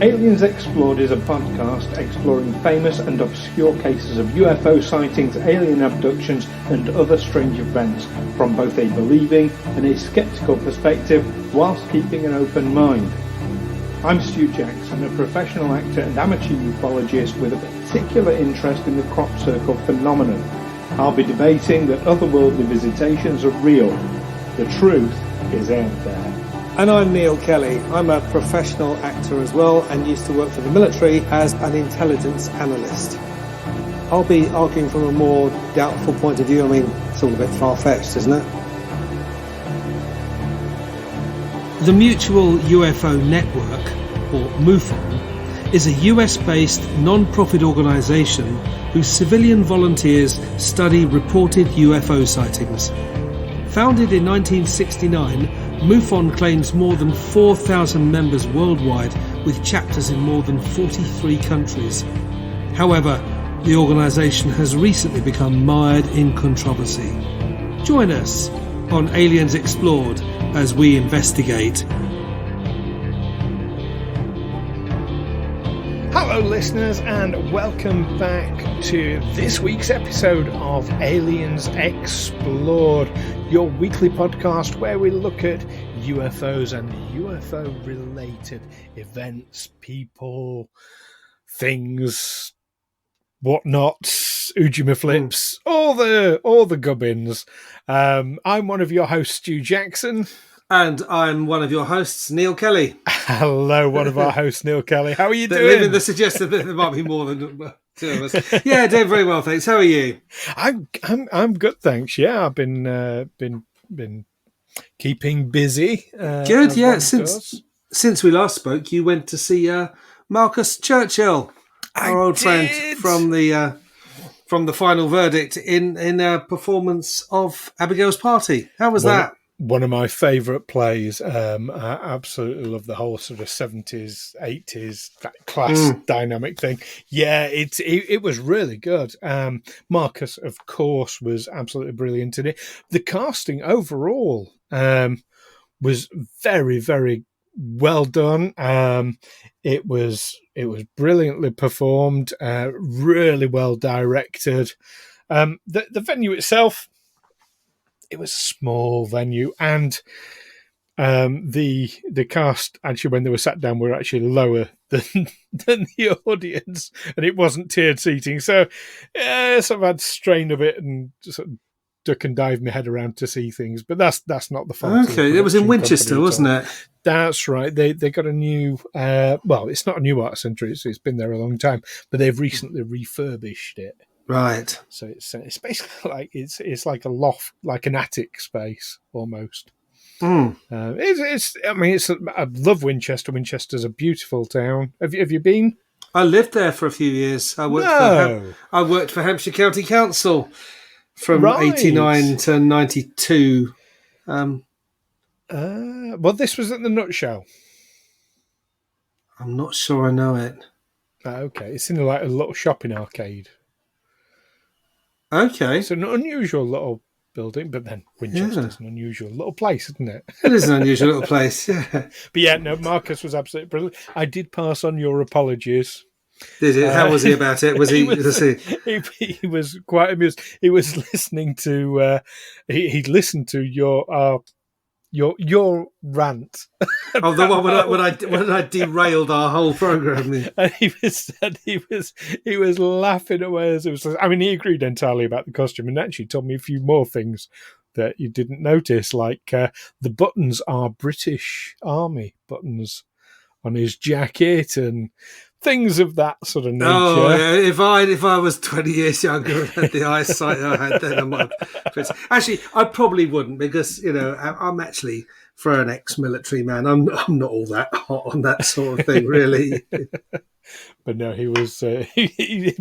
Aliens Explored is a podcast exploring famous and obscure cases of UFO sightings, alien abductions and other strange events from both a believing and a sceptical perspective whilst keeping an open mind. I'm Stu Jackson, a professional actor and amateur ufologist with a particular interest in the crop circle phenomenon. I'll be debating that otherworldly visitations are real. The truth is out there. And I'm Neil Kelly. I'm a professional actor as well and used to work for the military as an intelligence analyst. I'll be arguing from a more doubtful point of view. I mean, it's all a bit far-fetched, isn't it? The Mutual UFO Network, or Mufon, is a US-based non-profit organisation whose civilian volunteers study reported UFO sightings. Founded in 1969, Mufon claims more than 4,000 members worldwide with chapters in more than 43 countries. However, the organisation has recently become mired in controversy. Join us on Aliens Explored as we investigate. Hello listeners and welcome back to this week's episode of Aliens Explored, your weekly podcast where we look at UFOs and UFO related events, people, things, whatnots, Ujima flips, all the gubbins. I'm one of your hosts, Stu Jackson. And I'm one of your hosts, Neil Kelly. Hello, one of our hosts, Neil Kelly. How are you doing? Leaving the suggestion that there might be more than two of us. Yeah, doing very well, thanks. How are you? I'm good, thanks. Yeah, I've been keeping busy. Good, yeah. Since we last spoke, you went to see Marcus Churchill, our old friend from the final verdict in a performance of Abigail's Party. How was that? One of my favourite plays. I absolutely love the whole sort of 70s, 80s, that class dynamic thing. Yeah, it was really good. Marcus, of course, was absolutely brilliant in it. The casting overall was very, very well done. It was brilliantly performed, really well directed. The venue itself, it was a small venue, and the cast actually, when they were sat down, were actually lower than the audience, and it wasn't tiered seating. So, sort of had strain of it and sort of duck and dive my head around to see things. But that's not the fault. Okay, it was in Winchester, wasn't it? That's right. They got a new. Well, it's not a new art centre. It's been there a long time, but they've recently refurbished it. Right. So it's basically like it's like a loft, like an attic space almost. I love Winchester. Winchester's a beautiful town. Have you been? I lived there for a few years. I worked for Hampshire County Council from 89 to 92. Well, this was at the Nutshell. I'm not sure I know it. Okay, it's in like a little shopping arcade. Okay. It's an unusual little building, but then Winchester's an unusual little place, isn't it? It is an unusual little place, yeah. But yeah, no, Marcus was absolutely brilliant. I did pass on your apologies. Did it? How was he about it? He was quite amused. He was listening to, he'd listened to your rant. Oh, the one when I derailed our whole program. And he was laughing away as it was. I mean, he agreed entirely about the costume and actually told me a few more things that you didn't notice, like the buttons are British Army buttons on his jacket and things of that sort of nature. Oh, yeah. If I was 20 years younger and had the eyesight I had then, I might. Actually, I probably wouldn't, because I'm actually, for an ex-military man, I'm not all that hot on that sort of thing, really. But no, he was. He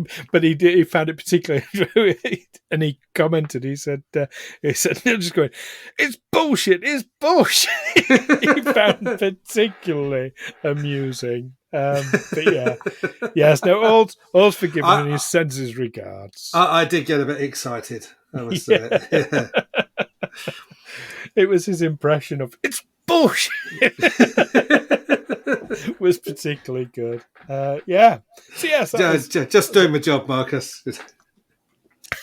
found it particularly, and he commented. He said, just going, it's bullshit. It's bullshit. He found particularly amusing. But yeah, yes, no, all's forgiven, and he sends his regards. I did get a bit excited. I must say it. Yeah. It was his impression of it's bullshit. was particularly good. Yeah. So yes, just doing my job, Marcus.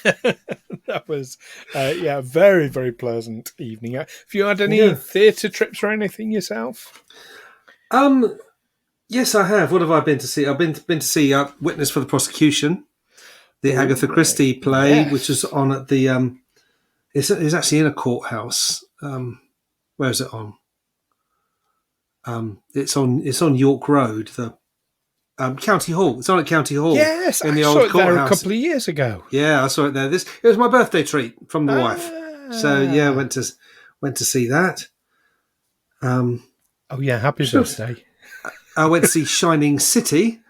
that was a very, very pleasant evening. Have you had any theatre trips or anything yourself? Yes, I have. What have I been to see? I've been to see Witness for the Prosecution, the Agatha Christie play, which was on at the. It's actually in a courthouse. Where is it on? It's on York Road, the County Hall. It's on at County Hall. Yes, in the I old saw it courthouse there a couple of years ago. Yeah, I saw it there. It was my birthday treat from the wife. So yeah, went to see that. Happy birthday! I went to see Shining City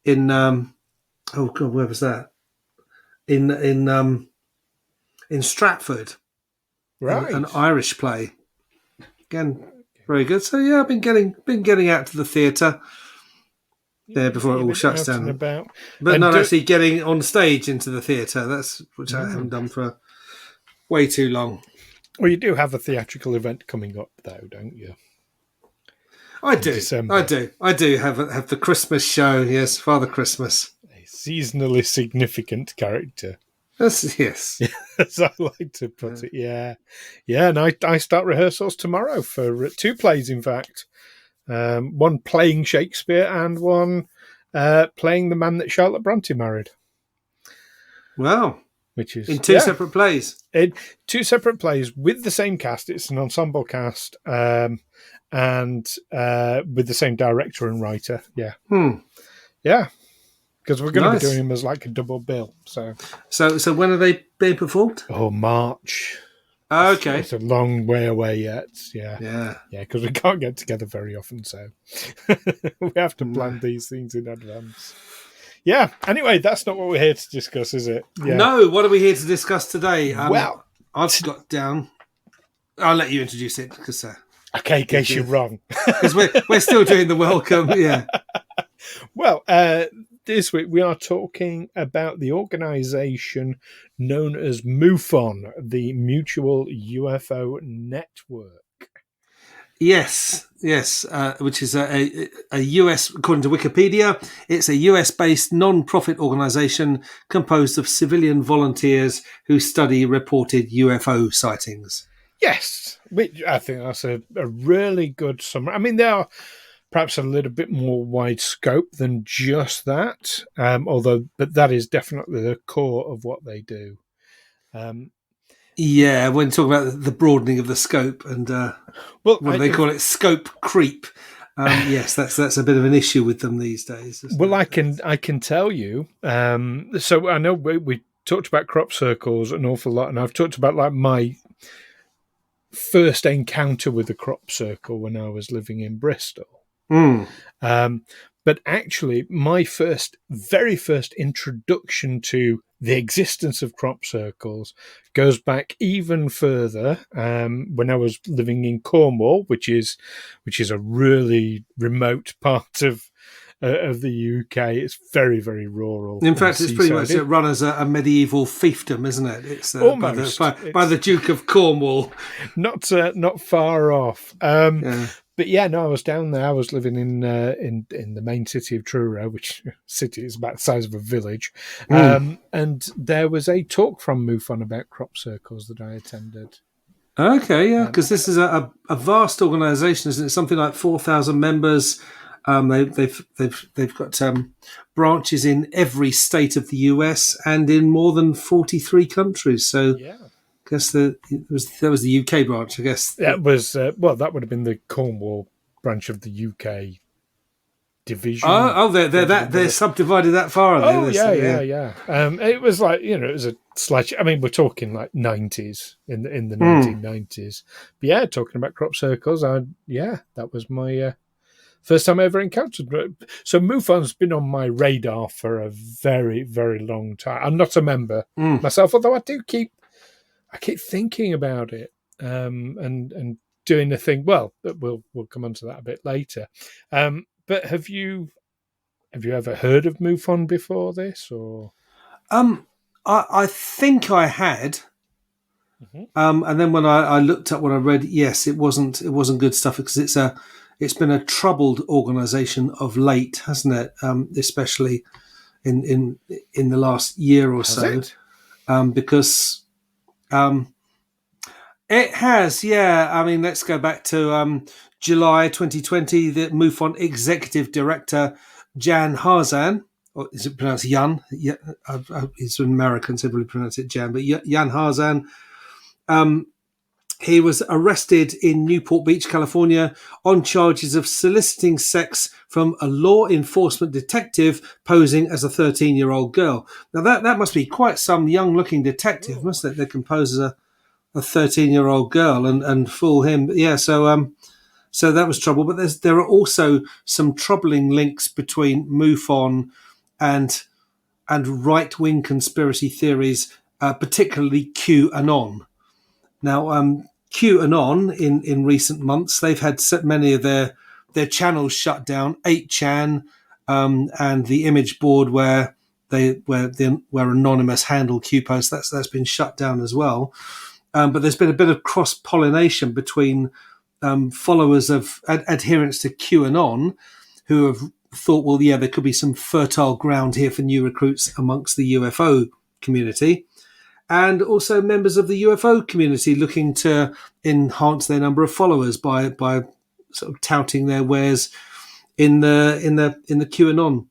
in where was that? In Stratford, right? An Irish play. Again, very good. So yeah, I've been getting out to the theatre there before it all shuts down. But not actually getting on stage into the theatre. That's which I haven't done for way too long. Well, you do have a theatrical event coming up, though, don't you? I do. I do have the Christmas show. Yes, Father Christmas. A seasonally significant character. Yes. As I like to put it. Yeah. And I start rehearsals tomorrow for 2 plays, in fact. One playing Shakespeare and one playing the man that Charlotte Bronte married. Wow. Which is in 2 separate plays. In 2 separate plays with the same cast. It's an ensemble cast. And with the same director and writer. Yeah. Yeah. Because we're going to be doing them as like a double bill. So when are they being performed? Oh, March. Oh, okay. It's a long way away yet. Yeah. Yeah. Yeah, because we can't get together very often. So we have to plan these things in advance. Yeah. Anyway, that's not what we're here to discuss, is it? Yeah. No. What are we here to discuss today? Well, I've got down. I'll let you introduce it because. Okay, in case you're wrong. Because we're still doing the welcome, yeah. Well, this week we are talking about the organisation known as Mufon, the Mutual UFO Network. Yes, which is a US, according to Wikipedia, it's a US-based non-profit organisation composed of civilian volunteers who study reported UFO sightings. Yes, which I think that's a really good summary. I mean, they are perhaps a little bit more wide scope than just that, but that is definitely the core of what they do. Yeah, when talking about the broadening of the scope and what do they call it? Scope creep. Yes, that's a bit of an issue with them these days. Well, I can tell you. So I know we talked about crop circles an awful lot, and I've talked about like my first encounter with a crop circle when I was living in Bristol. But actually, my very first introduction to the existence of crop circles goes back even further. When I was living in Cornwall, which is a really remote part of the UK. It's very, very rural. In fact, it's pretty much run as a medieval fiefdom, isn't it? It's almost by the Duke of Cornwall. Not far off. But yeah, no, I was down there. I was living in the main city of Truro, which city is about the size of a village. And there was a talk from MUFON about crop circles that I attended. Okay, yeah, because this is a vast organisation, isn't it? Something like 4,000 members. They've got branches in every state of the US and in more than 43 countries. So, yeah. I guess that was the UK branch. I guess that was that would have been the Cornwall branch of the UK division. They're subdivided that far. Yeah. It was like it was a slight. I mean, we're talking like 90s in the 1990s. But yeah, talking about crop circles, that was my. First time I ever encountered it. So MUFON's been on my radar for a very, very long time. I'm not a member myself, although I keep thinking about it and doing the thing. Well, we'll come on to that a bit later. But have you ever heard of MUFON before this? Or I think I had. And then when I looked up what I read, yes, it wasn't good stuff because it's it's been a troubled organisation of late, hasn't it? Especially in the last year or so, because it has. Yeah, I mean, let's go back to July 2020. The Mufon executive director Jan Harzan, or is it pronounced Jan? Yeah, it's an American, so probably pronounce it Jan, but Jan Harzan. He was arrested in Newport Beach, California, on charges of soliciting sex from a law enforcement detective posing as a 13-year-old girl. Now, that must be quite some young-looking detective, mustn't it? That can pose as a 13-year-old girl and fool him. Yeah, so that was trouble. But there are also some troubling links between MUFON and right-wing conspiracy theories, particularly QAnon. Now, QAnon in recent months, they've had many of their channels shut down. 8chan and the image board where anonymous handle Q posts, that's been shut down as well. But there's been a bit of cross pollination between followers of adherents to QAnon who have thought, well, yeah, there could be some fertile ground here for new recruits amongst the UFO community. And also members of the UFO community looking to enhance their number of followers by sort of touting their wares in the QAnon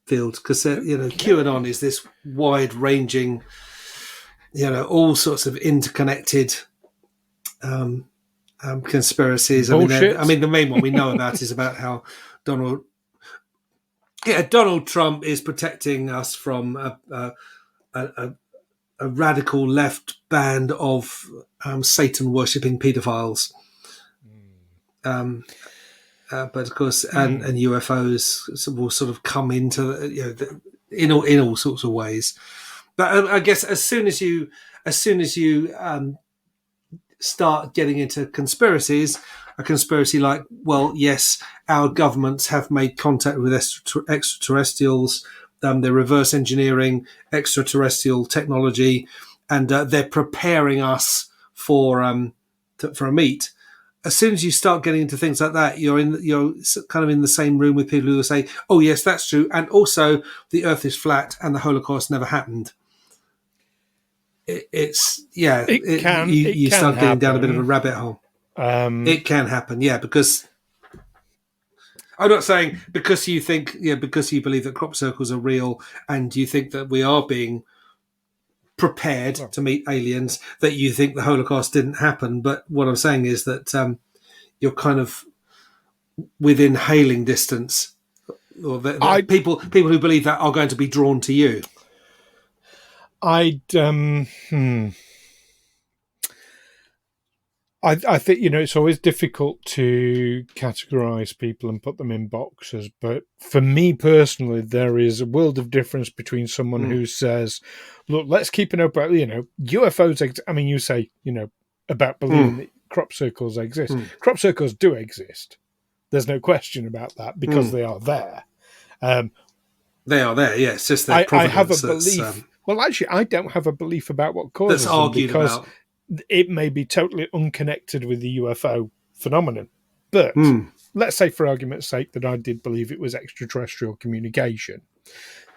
field, because QAnon is this wide-ranging, all sorts of interconnected conspiracies. Bullshit. I mean, the main one we know about is about how Donald Trump is protecting us from a radical left band of Satan worshipping paedophiles. But of course, and UFOs will sort of come into in all sorts of ways. But I guess as soon as you start getting into conspiracies, a conspiracy like, well, yes, our governments have made contact with extraterrestrials. They're reverse engineering extraterrestrial technology, and they're preparing us for a meet. As soon as you start getting into things like that, you're kind of in the same room with people who will say, "Oh, yes, that's true," and also the Earth is flat and the Holocaust never happened. You start getting down a bit of a rabbit hole. It can happen, yeah, because. I'm not saying because you believe that crop circles are real and you think that we are being prepared to meet aliens, that you think the Holocaust didn't happen. But what I'm saying is that you're kind of within hailing distance, or that people who believe that are going to be drawn to you. I think, it's always difficult to categorize people and put them in boxes. But for me personally, there is a world of difference between someone who says, look, let's keep an open, UFOs. I mean, you say, about believing that crop circles exist. Crop circles do exist. There's no question about that because they are there. They are there, yes. It's just their provenance. I have a belief. Well, actually, I don't have a belief about what causes that's argued them because about. It may be totally unconnected with the UFO phenomenon. But let's say, for argument's sake, that I did believe it was extraterrestrial communication.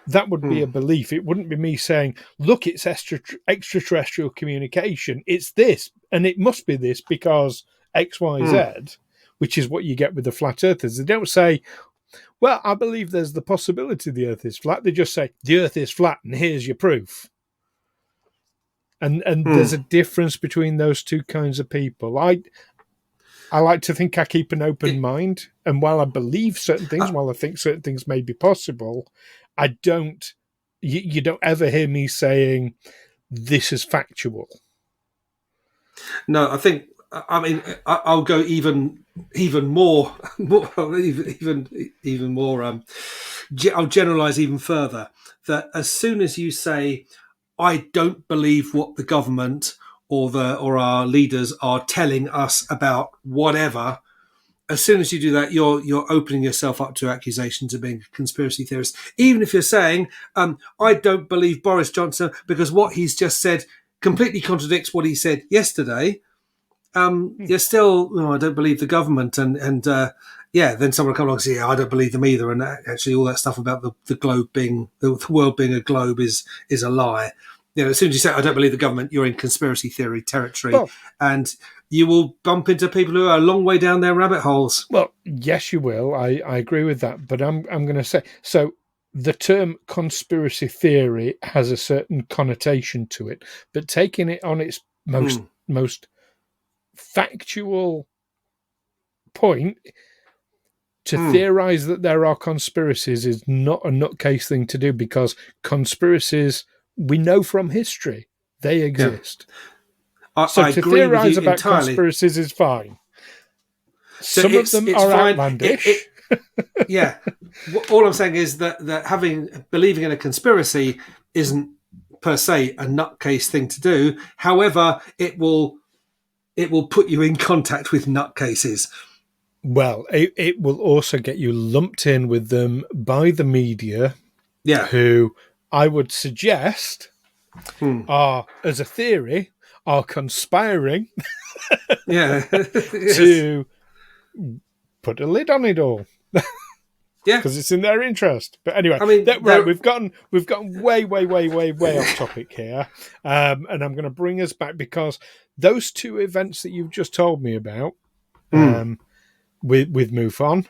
That would be a belief. It wouldn't be me saying, look, it's extraterrestrial communication. It's this, and it must be this because X, Y, Z, which is what you get with the flat earthers. They don't say, well, I believe there's the possibility the Earth is flat. They just say, the Earth is flat, and here's your proof. And there's a difference between those two kinds of people. I like to think I keep an open mind, and while I believe certain things, while I think certain things may be possible, I don't. You don't ever hear me saying this is factual. No, I think. I mean, I'll go even more. Even more. I'll generalize even further. That as soon as you say, I don't believe what the government or our leaders are telling us about whatever. As soon as you do that, you're opening yourself up to accusations of being a conspiracy theorist. Even if you're saying, I don't believe Boris Johnson because what he's just said completely contradicts what he said yesterday. you're still, I don't believe the government, and then someone will come along and say, yeah, I don't believe them either, and actually all that stuff about the globe being the world being a globe is a lie. As soon as you say I don't believe the government, you're in conspiracy theory territory, and you will bump into people who are a long way down their rabbit holes. Well, yes, you will. I agree with that, but I'm going to say so. The term conspiracy theory has a certain connotation to it, but taking it on its most factual point, to theorize that there are conspiracies is not a nutcase thing to do, because conspiracies, we know from history, they exist. Yeah. I to theorize about entirely. Conspiracies is fine. Some of them are fine. Outlandish. Yeah. All I'm saying is that believing in a conspiracy isn't per se a nutcase thing to do. However, it will put you in contact with nutcases. Well, it will also get you lumped in with them by the media, who I would suggest are, as a theory, are conspiring to put a lid on it all. Because it's in their interest. But anyway, we've gotten way off topic here, and I'm going to bring us back, because those two events that you've just told me about, with Mufon,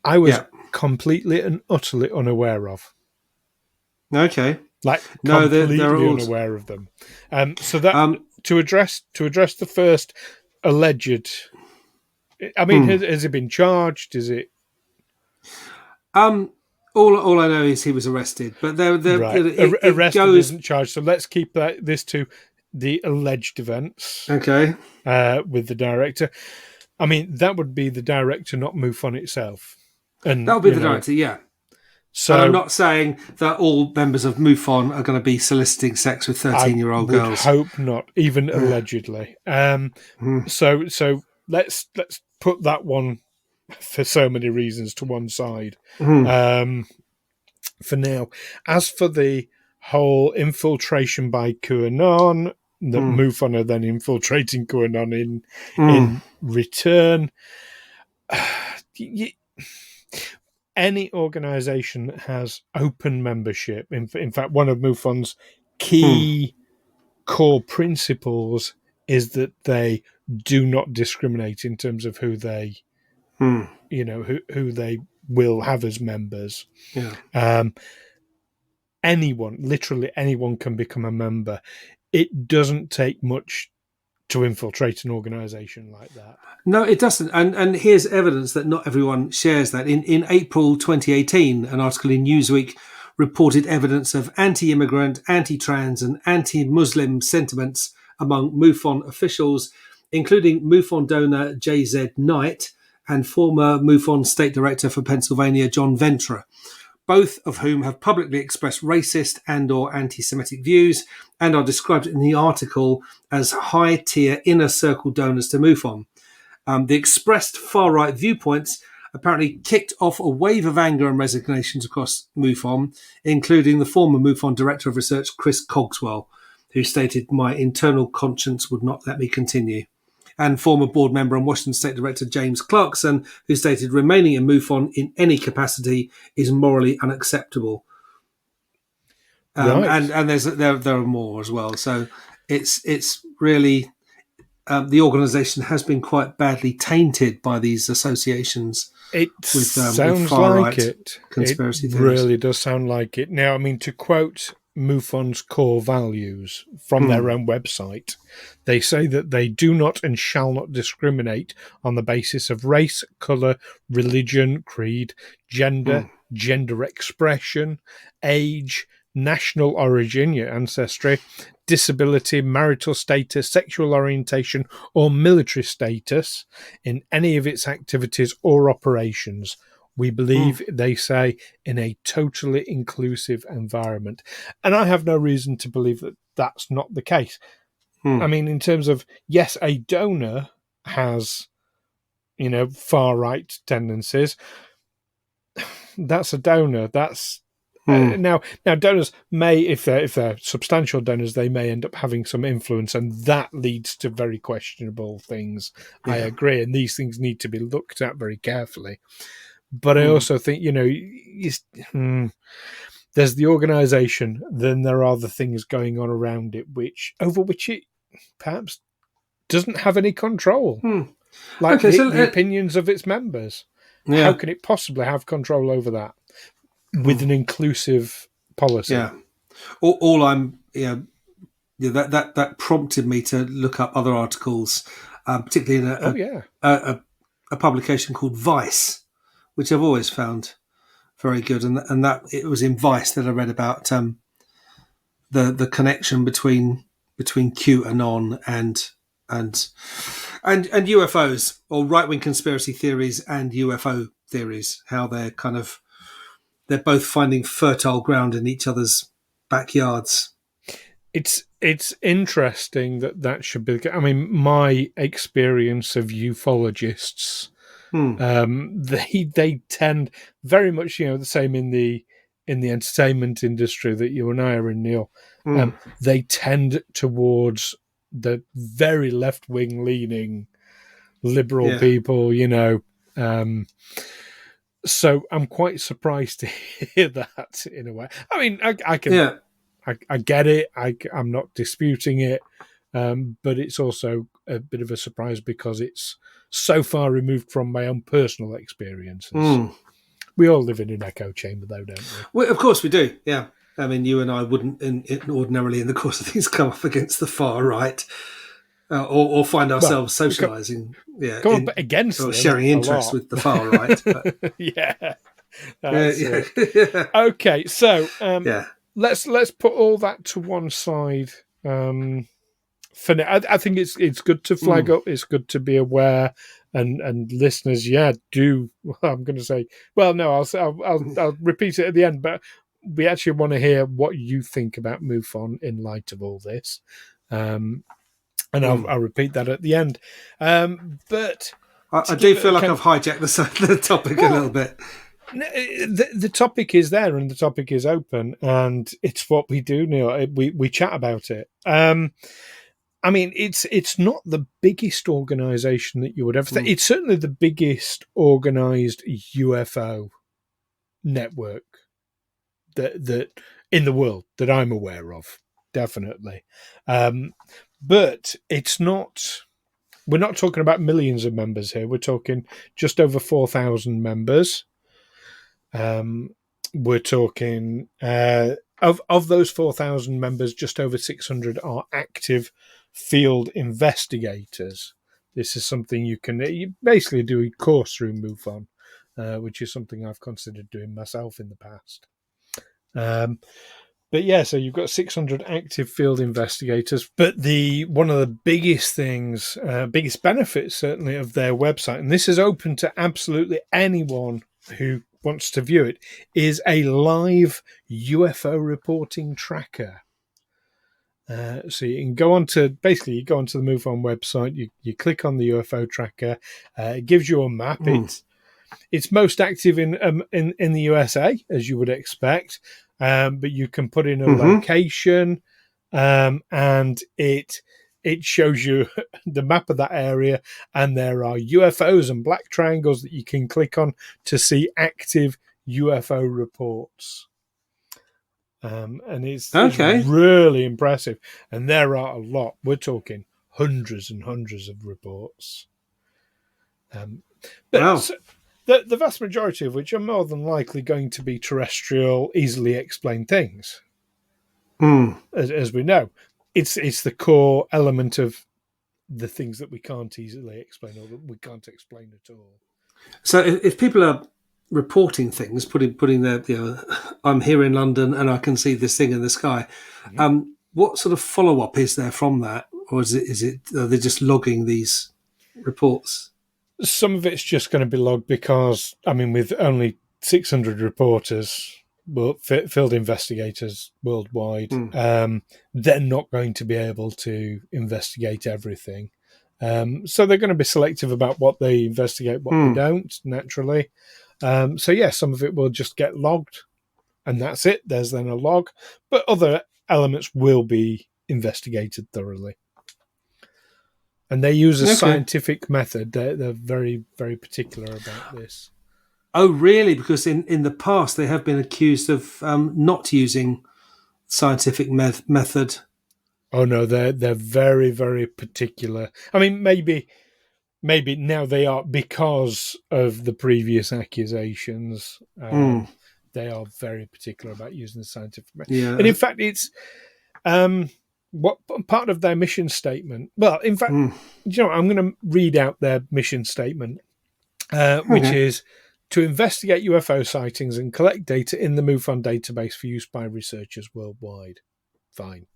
I was completely and utterly unaware of. Okay, completely unaware of them. So that to address the first alleged. I mean, has it been charged? Is it? All I know is he was arrested, but arrested isn't charged. So let's keep this to the alleged events. Okay, with the director. I mean, that would be the director, not Mufon itself. And that would be the director, yeah. So, and I'm not saying that all members of Mufon are going to be soliciting sex with 13-year-old girls. I hope not, even allegedly. So let's put that one, for so many reasons, to one side for now. As for the whole infiltration by QAnon, that Mufon are then infiltrating QAnon in return. Any organisation that has open membership, in fact, one of Mufon's key core principles is that they do not discriminate in terms of who they, who they will have as members. Yeah. Literally anyone can become a member. It doesn't take much to infiltrate an organisation like that. No, it doesn't. And here's evidence that not everyone shares that. In April 2018, an article in Newsweek reported evidence of anti-immigrant, anti-trans and anti-Muslim sentiments among Mufon officials, including Mufon donor J.Z. Knight and former Mufon State Director for Pennsylvania, John Ventra, both of whom have publicly expressed racist and or anti-Semitic views and are described in the article as high-tier inner circle donors to Mufon. The expressed far-right viewpoints apparently kicked off a wave of anger and resignations across Mufon, including the former Mufon Director of Research, Chris Cogswell, who stated, "My internal conscience would not let me continue," and former board member and Washington State Director James Clarkson, who stated, "Remaining in Mufon in any capacity is morally unacceptable." Right. And there are more as well. So it's really the organisation has been quite badly tainted by these associations. It sounds like it. Conspiracy theories. Really does sound like it. Now, I mean, to quote Mufon's core values from their own website, they say that they do not and shall not discriminate on the basis of race, colour, religion, creed, gender, gender expression, age, national origin, your ancestry, disability, marital status, sexual orientation, or military status in any of its activities or operations. We believe, they say, in a totally inclusive environment. And I have no reason to believe that that's not the case. I mean, in terms of, yes, a donor has, far-right tendencies. That's a donor. That's Now donors may, if they're substantial donors, they may end up having some influence, and that leads to very questionable things. I agree, and these things need to be looked at very carefully. But I also think, there's the organisation, then there are the things going on around it, over which it perhaps doesn't have any control, like the opinions of its members. How can it possibly have control over that with an inclusive policy? Yeah. All I'm, that prompted me to look up other articles, particularly in a publication called Vice, which I've always found very good, and that it was in Vice that I read about the connection between QAnon and UFOs, or right-wing conspiracy theories and UFO theories, how they're both finding fertile ground in each other's backyards. It's interesting that should be. I mean, my experience of ufologists, they tend very much, the same in the entertainment industry that you and I are in, Neil. They tend towards the very left-wing leaning liberal people, so I'm quite surprised to hear that in a way. I mean, I can, I get it. I'm not disputing it, but it's also a bit of a surprise because it's so far removed from my own personal experiences. We all live in an echo chamber, though, don't we? Well, of course we do. Yeah, I mean, you and I wouldn't, ordinarily, in the course of things, come up against the far right, or find ourselves socialising. Against or sharing interests with the far right. But. Okay, so let's put all that to one side. For now, I think it's good to flag up. It's good to be aware, and listeners, do. Well, I'm going to say, well, no, I'll repeat it at the end, but we actually want to hear what you think about MUFON in light of all this. And I'll repeat that at the end. But I do feel like I've hijacked the topic a little bit. The topic is there, and the topic is open, and it's what we do, Neil. We chat about it. I mean, it's not the biggest organisation that you would ever think. It's certainly the biggest organised UFO network that in the world that I'm aware of, definitely. But it's not. We're not talking about millions of members here. We're talking just over 4,000 members. We're talking of those 4,000 members, just over 600 are active field investigators. This is something you basically do a course through MUFON, which is something I've considered doing myself in the past. But so you've got 600 active field investigators. But one of the biggest things, biggest benefits certainly of their website, and this is open to absolutely anyone who wants to view it, is a live UFO reporting tracker. So you can go onto the MUFON website. You click on the UFO tracker. It gives you a map. It's most active in the USA, as you would expect. But you can put in a location, and it shows you the map of that area, and there are UFOs and black triangles that you can click on to see active UFO reports. And it's really impressive. And there are a lot. We're talking hundreds and hundreds of reports. The vast majority of which are more than likely going to be terrestrial, easily explained things. As we know, it's the core element of the things that we can't easily explain, or that we can't explain at all. So if people are reporting things, putting their, I'm here in London and I can see this thing in the sky, what sort of follow-up is there from that? Or is it are they just logging these reports? Some of it's just going to be logged because, I mean, with only 600 reporters, field investigators worldwide, they're not going to be able to investigate everything. So they're going to be selective about what they investigate, what they don't, naturally. Some of it will just get logged. and that's it. There's then a log, but other elements will be investigated thoroughly. And they use a scientific method. They're very, very particular about this. Oh, really? Because in the past they have been accused of not using scientific method. Oh no, they're very, very particular. I mean, maybe now they are, because of the previous accusations. They are very particular about using the scientific method. Yeah. And in fact, it's what part of their mission statement. Well, in fact, I'm going to read out their mission statement, which is to investigate UFO sightings and collect data in the Mufon database for use by researchers worldwide. Fine.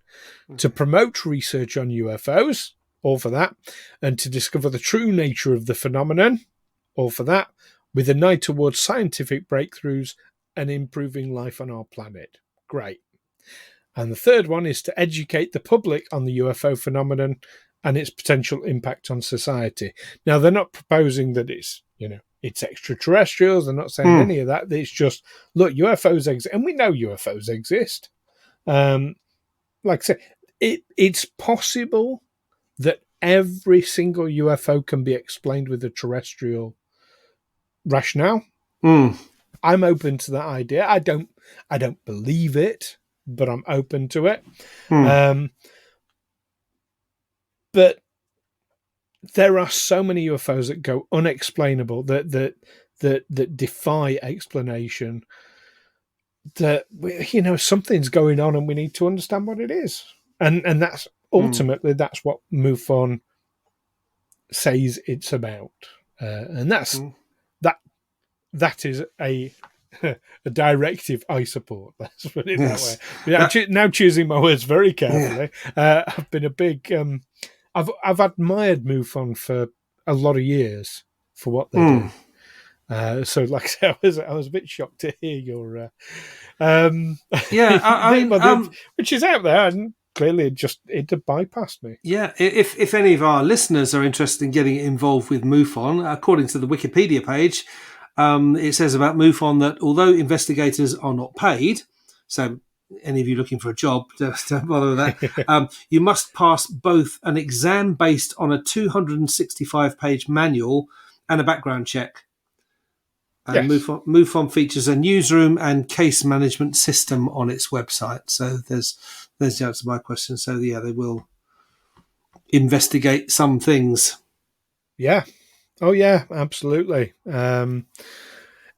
To promote research on UFOs, all for that, and to discover the true nature of the phenomenon, all for that, with an eye towards scientific breakthroughs and improving life on our planet. Great. And the third one is to educate the public on the UFO phenomenon and its potential impact on society. Now, they're not proposing that it's extraterrestrials. They're not saying any of that. It's just, look, UFOs exist, and we know UFOs exist. Like I say, it's possible that every single UFO can be explained with a terrestrial rationale. I'm open to that idea. I don't believe it, but I'm open to it. But there are so many UFOs that go unexplainable, that defy explanation, that something's going on and we need to understand what it is. And that's ultimately that's what MUFON says it's about. And that's that is a directive I support. Let's put it that way. Yeah, now choosing my words very carefully. I've been a big I've admired MUFON for a lot of years for what they do. So, like I said, I was a bit shocked to hear your which is out there, and clearly it bypassed me. Yeah, if any of our listeners are interested in getting involved with MUFON, according to the Wikipedia page, it says about MUFON that although investigators are not paid, so any of you looking for a job, don't bother with that. You must pass both an exam based on a 265-page manual and a background check. And MUFON features a newsroom and case management system on its website. So there's the answer to my question. So yeah, they will investigate some things. Yeah. Oh yeah, absolutely.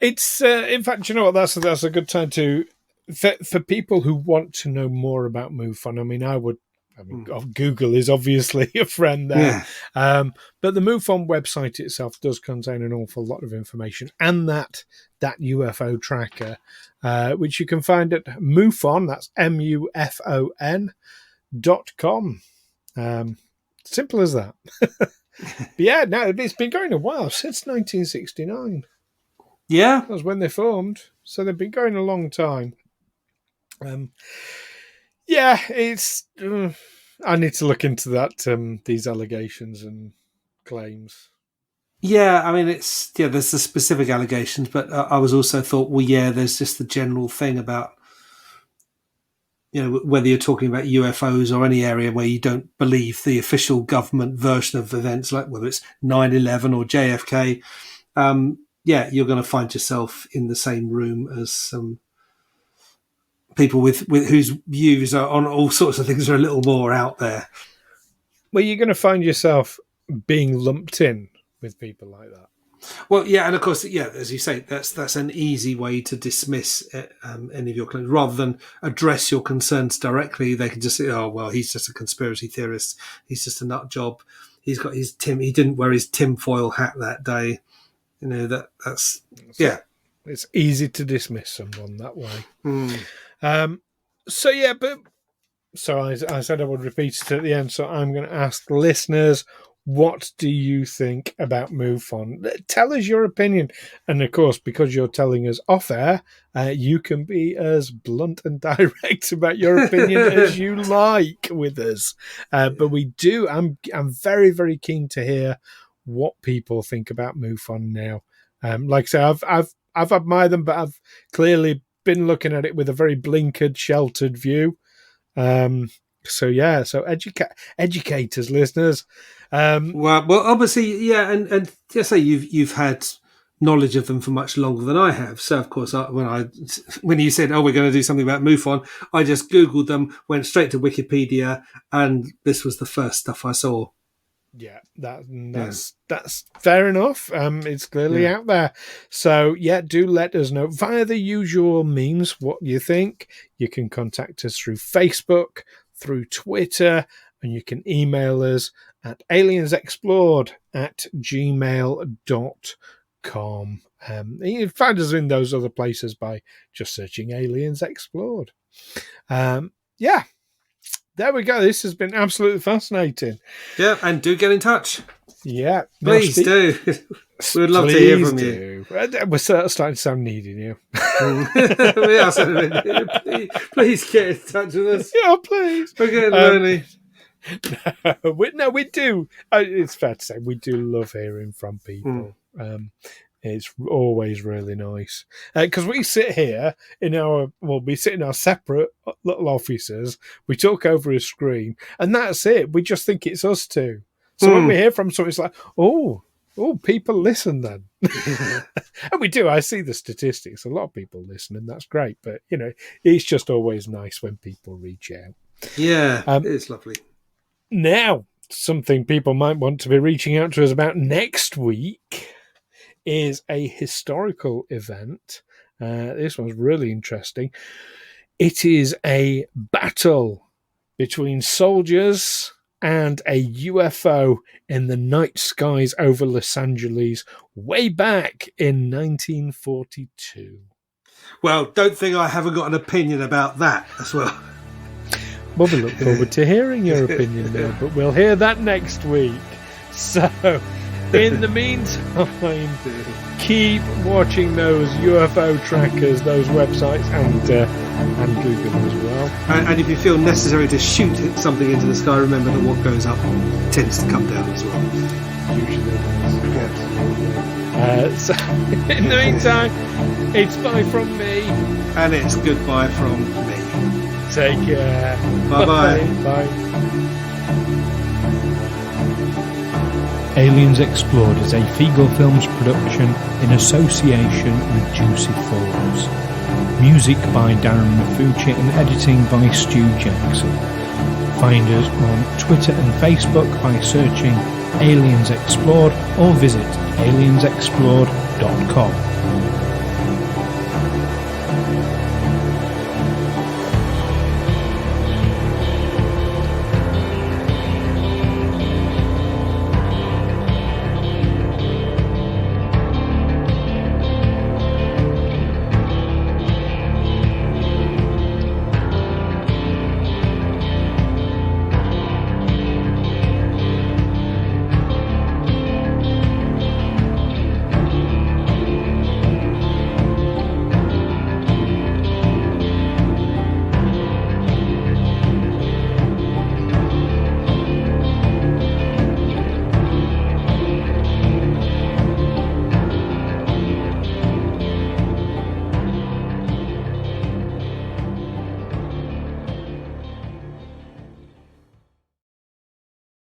It's in fact, you know what? That's a good time to for people who want to know more about MUFON. I mean, Google is obviously a friend there. Yeah. But the MUFON website itself does contain an awful lot of information, and that UFO tracker, which you can find at MUFON, that's MUFON.com. Simple as that. But yeah, no, it's been going a while, since 1969. Yeah. That was when they formed. So they've been going a long time. Yeah, it's. I need to look into that. These allegations and claims. Yeah, I mean, there's the specific allegations, but I was also thought, well, yeah, there's just the general thing about, whether you're talking about UFOs or any area where you don't believe the official government version of events, like whether it's 9/11 or JFK. You're going to find yourself in the same room as some people with whose views are on all sorts of things are a little more out there. Well, you're going to find yourself being lumped in with people like that. Well, yeah, and of course, yeah, as you say, that's an easy way to dismiss any of your claims. Rather than address your concerns directly, they can just say, "Oh, well, he's just a conspiracy theorist. He's just a nut job. He's got his he didn't wear his tinfoil hat that day." That's it's easy to dismiss someone that way. So I said I would repeat it at the end, so I'm going to ask listeners, what do you think about MUFON? Tell us your opinion. And of course, because you're telling us off air, you can be as blunt and direct about your opinion as you like with us. But I'm very, very keen to hear what people think about MUFON now. Like I say, I've admired them, but I've clearly been looking at it with a very blinkered, sheltered view. So educators, listeners. Well, obviously, yeah, and just say you've had knowledge of them for much longer than I have. So, of course, when you said, "Oh, we're going to do something about Mufon," I just Googled them, went straight to Wikipedia, and this was the first stuff I saw. Yeah, that's fair enough. It's clearly out there. So, do let us know via the usual means what you think. You can contact us through Facebook, through Twitter, and you can email us at aliensexplored@gmail.com. You can find us in those other places by just searching Aliens Explored. There we go. This has been absolutely fascinating. Yeah, and do get in touch. Yeah. Please do. We would love to hear from you. We're starting to sound needy now. We are sounding needy. Please get in touch with us. Yeah, please. We're getting lonely. We do. It's fair to say we do love hearing from people. It's always really nice because we sit here we sit in our separate little offices. We talk over a screen, and that's it. We just think it's us two. So when we hear from someone, it's like, oh, people listen then. And we do. I see the statistics. A lot of people listen, and that's great. But it's just always nice when people reach out. Yeah, it's lovely. Now, something people might want to be reaching out to us about next week is a historical event. This one's really interesting. It is a battle between soldiers and a UFO in the night skies over Los Angeles way back in 1942. Well, don't think I haven't got an opinion about that as well. Well, we look forward to hearing your opinion now, but we'll hear that next week. So, in the meantime, keep watching those UFO trackers, those websites, and Google as well. And if you feel necessary to shoot something into the sky, remember that what goes up tends to come down as well. Usually does. Yes. So, in the meantime, it's bye from me. And it's goodbye from me. Take care. Bye-bye. Bye. Aliens Explored is a Figo Films production in association with Juicy Falls. Music by Darren Mafucci and editing by Stu Jackson. Find us on Twitter and Facebook by searching Aliens Explored or visit aliensexplored.com.